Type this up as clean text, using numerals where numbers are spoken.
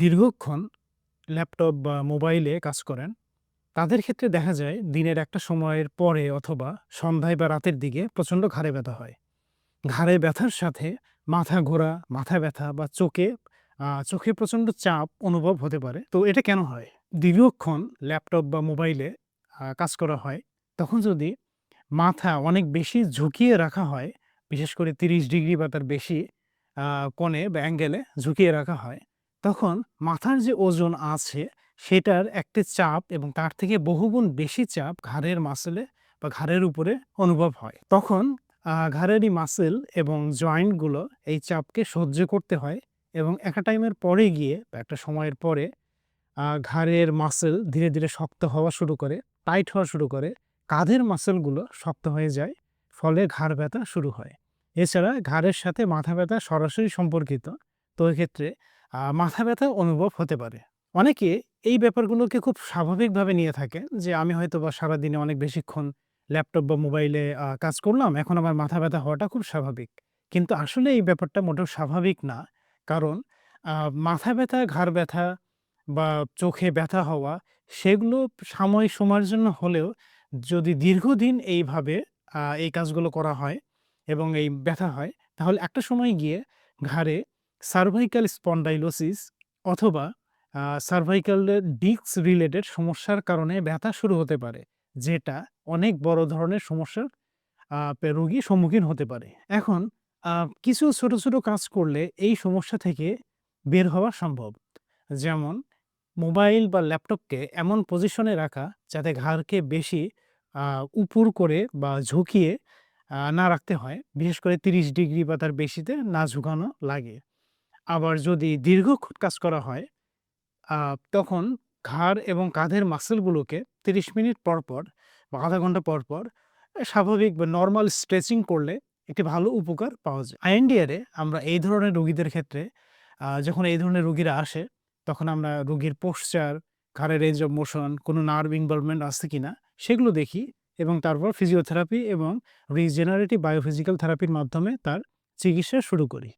দীর্ঘক্ষণ ল্যাপটপ বা মোবাইলে কাজ করেন, তাদের ক্ষেত্রে দেখা যায় দিনের একটা সময়ের পরে অথবা সন্ধ্যায় বা রাতের দিকে প্রচণ্ড ঘাড়ে ব্যথা হয়। ঘাড়ে ব্যথার সাথে মাথা ঘোরা, মাথা ব্যথা বা চোখে প্রচণ্ড চাপ অনুভব হতে পারে। তো এটা কেন হয়? দীর্ঘক্ষণ ল্যাপটপ বা মোবাইলে কাজ করা হয়, তখন যদি মাথা অনেক বেশি ঝুঁকিয়ে রাখা হয়, বিশেষ করে ৩০ ডিগ্রি বা তার বেশি আ কোণে বা অ্যাঙ্গেলে ঝুঁকিয়ে রাখা হয়, তখন মাথার যে ওজন আছে সেটার একটি চাপ এবং তার থেকে বহুগুণ বেশি চাপ ঘাড়ের মাসলে বা ঘাড়ের উপরে অনুভব হয়। তখন ঘাড়ের এই মাসল এবং জয়েন্টগুলো এই চাপকে সহ্য করতে হয় এবং একটা টাইমের পরে গিয়ে বা একটা সময়ের পরে ঘাড়ের মাসল ধীরে, ধীরে শক্ত হওয়া শুরু করে, টাইট হওয়া শুরু করে। কাঁধের মাসলগুলো শক্ত হয়ে যায়। ফলে ঘাড় ব্যথা শুরু হয়। এছাড়া ঘাড়ের সাথে মাথা ব্যথা সরাসরি সম্পর্কিত। তো এক্ষেত্রে মাথা ব্যথা অনুভব হতে পারে। অনেকে এই ব্যাপারগুলোকে খুব স্বাভাবিকভাবে নিয়ে থাকে যে, আমি হয়তোবা সারাদিনে অনেক বেশিক্ষণ ল্যাপটপ বা মোবাইলে কাজ করলাম। এখন আমার মাথা ব্যথা হওয়াটা খুব স্বাভাবিক। কিন্তু আসলে এই ব্যাপারটা মোটেও স্বাভাবিক না। কারণ আ মাথা ব্যথা, ঘাড় ব্যথা বা চোখে ব্যথা হওয়া সেগুলো সাময়িক সময়ের জন্য হলেও যদি দীর্ঘদিন এইভাবে এই কাজগুলো করা হয় এবং এই ব্যথা হয়, তাহলে একটা সময় গিয়ে ঘাড়ে সার্ভাইকাল স্পন্ডাইলোসিস অথবা সার্ভাইকালের ডিস্ক রিলেটেড সমস্যার কারণে ব্যথা শুরু হতে পারে। যেটা অনেক বড় ধরনের সমস্যার রোগী সম্মুখীন হতে পারে। এখন আ কিছু ছোট, ছোট কাজ করলে এই সমস্যা থেকে বের হওয়া সম্ভব। যেমন মোবাইল বা ল্যাপটপকে এমন পজিশনে রাখা যাতে ঘাড়কে বেশি আ উপুড় করে বা ঝুঁকিয়ে না রাখতে হয়। বিশেষ করে ৩০ ডিগ্রি বা তার বেশিতে না ঝুঁকানো লাগে। আবার যদি দীর্ঘক্ষণ কাজ করা হয় আ তখন ঘাড় এবং কাঁধের মাসলগুলোকে ৩০ মিনিট পর, পর বা ০.৫ ঘন্টা পর, পর স্বাভাবিক বা নরমাল স্ট্রেচিং করলে একটি ভালো উপকার পাওয়া যায়। আইএনডিআর এ আমরা এই ধরনের রোগীদের ক্ষেত্রে যখন এই ধরনের রোগীরা আসে, তখন আমরা রোগীর পোশ্চার, ঘাড়ের রেঞ্জ অফ মোশন, কোনো নার্ভ ইনভলভমেন্ট আছে কিনা সেগুলো দেখি এবং তারপর ফিজিওথেরাপি এবং রিজেনারেটিভ বায়োফিজিক্যাল থেরাপির মাধ্যমে তার চিকিৎসা শুরু করি।